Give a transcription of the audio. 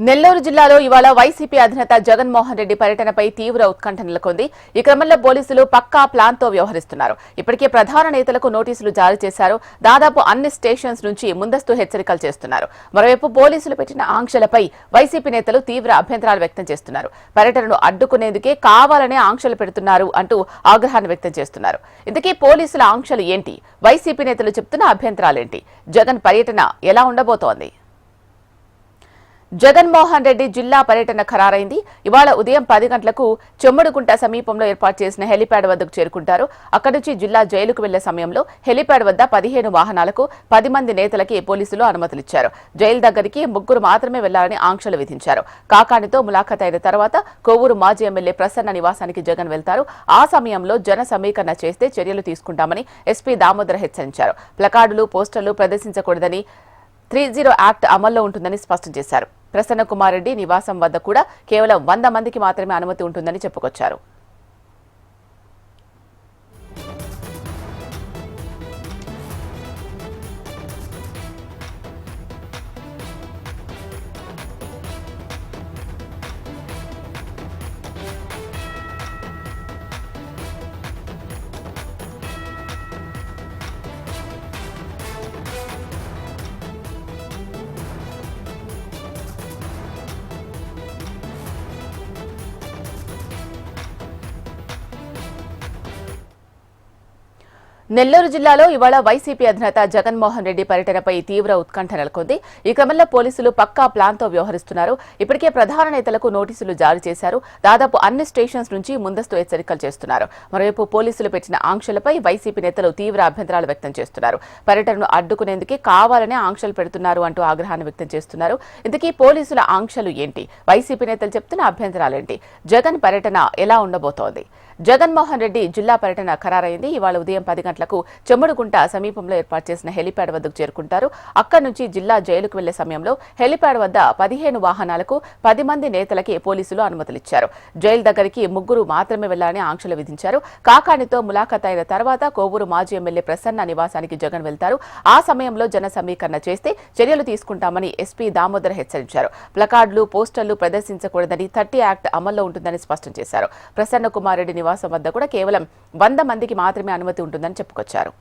నెల్లూరు జిల్లాలో ఇవాళ వైసీపీ అధినేత జగన్మోహన్ రెడ్డి పర్యటనపై తీవ్ర ఉత్కంఠ నెలకొంది. ఈ క్రమంలో పోలీసులు పక్కా ప్లాన్తో వ్యవహరిస్తున్నారు. ఇప్పటికే ప్రధాన నేతలకు నోటీసులు జారీ చేశారు. దాదాపు అన్ని స్టేషన్స్ నుంచి ముందస్తు హెచ్చరికలు చేస్తున్నారు. మరోవైపు పోలీసులు పెట్టిన ఆంక్షలపై వైసీపీ నేతలు తీవ్ర అభ్యంతరాలు వ్యక్తం చేస్తున్నారు. పర్యటనను అడ్డుకునేందుకే కావాలనే ఆంక్షలు పెడుతున్నారు అంటూ ఆగ్రహాన్ని వ్యక్తం చేస్తున్నారు. ఇంతకీ పోలీసుల ఆంక్షలు ఏంటి? వైసీపీ నేతలు చెప్తున్న అభ్యంతరాలేంటి? జగన్ పర్యటన ఎలా ఉండబోతోంది? జగన్మోహన్ రెడ్డి జిల్లా పర్యటన ఖరారైంది. ఇవాళ ఉదయం 10 గంటలకు చెమ్మడుగుంట సమీపంలో ఏర్పాటు చేసిన హెలిప్యాడ్ వద్దకు చేరుకుంటారు. అక్కడి నుంచి జిల్లా జైలుకు వెళ్లే సమయంలో హెలిప్యాడ్ వద్ద 15 వాహనాలకు 10 మంది నేతలకి పోలీసులు అనుమతులిచ్చారు. జైలు దగ్గరికి 3 మాత్రమే వెళ్లాలని ఆంక్షలు విధించారు. కాకానితో ములాఖత్ అయిన తర్వాత కొవ్వూరు మాజీ ఎమ్మెల్యే ప్రసన్న నివాసానికి జగన్ వెళ్తారు. ఆ సమయంలో జన సమీకరణ చేస్తే చర్యలు తీసుకుంటామని ఎస్పీ దామోదర్ హెచ్చరించారు. ప్లకార్డులు, పోస్టర్లు ప్రదర్శించకూడదని 30 యాక్ట్ అమల్లో ఉంటుందని స్పష్టం చేశారు. ప్రసన్న కుమార్ రెడ్డి నివాసం వద్ద కూడా కేవలం 100 మందికి మాత్రమే అనుమతి ఉంటుందని చెప్పుకొచ్చారు. నెల్లూరు జిల్లాలో ఇవాళ వైసీపీ అధినేత జగన్మోహన్ రెడ్డి పర్యటనపై తీవ్ర ఉత్కంఠ నెలకొంది. ఈ క్రమంలో పోలీసులు పక్కా ప్లాన్తో వ్యవహరిస్తున్నారు. ఇప్పటికే ప్రధాన నేతలకు నోటీసులు జారీ చేశారు. దాదాపు అన్ని స్టేషన్స్ నుంచి ముందస్తు హెచ్చరికలు చేస్తున్నారు. మరోవైపు పోలీసులు పెట్టిన ఆంక్షలపై వైసీపీ నేతలు తీవ్ర అభ్యంతరాలు వ్యక్తం చేస్తున్నారు. పర్యటనను అడ్డుకునేందుకే కావాలనే ఆంక్షలు పెడుతున్నారు అంటూ ఆగ్రహాన్ని వ్యక్తం చేస్తున్నారు. ఇంతకీ పోలీసుల ఆంక్షలు ఏంటి? వైసీపీ నేతలు చెప్తున్న అభ్యంతరాలేంటి? జగన్ పర్యటన ఎలా ఉండబోతోంది? జగన్మోహన్ రెడ్డి జిల్లా పర్యటన ఖరారైంది. ఇవాళ ఉదయం 10 గంటలకు చెమ్మడుగుంట సమీపంలో ఏర్పాటు చేసిన హెలిప్యాడ్ వద్దకు చేరుకుంటారు. అక్కడి నుంచి జిల్లా జైలుకు వెళ్లే సమయంలో హెలిప్యాడ్ వద్ద 15 వాహనాలకు 10 మంది నేతలకి పోలీసులు అనుమతులిచ్చారు. జైలు దగ్గరికి 3 మాత్రమే వెళ్లాలని ఆంక్షలు విధించారు. కాకానితో ములాఖత్ అయిన తర్వాత కొవ్వూరు మాజీ ఎమ్మెల్యే ప్రసన్న నివాసానికి జగన్ వెళ్తారు. ఆ సమయంలో జన సమీకరణ చేస్తే చర్యలు తీసుకుంటామని ఎస్పీ దామోదర్ హెచ్చరించారు. ప్లకార్డులు, పోస్టర్లు ప్రదర్శించకూడదని 30 యాక్ట్ అమల్లో ఉంటుందని స్పష్టం చేశారు. ప్రసన్న కుమార్ రెడ్డి నివాసం వద్ద కూడా కేవలం 100 మందికి మాత్రమే అనుమతి ఉంటుందని చెప్పుకొచ్చారు.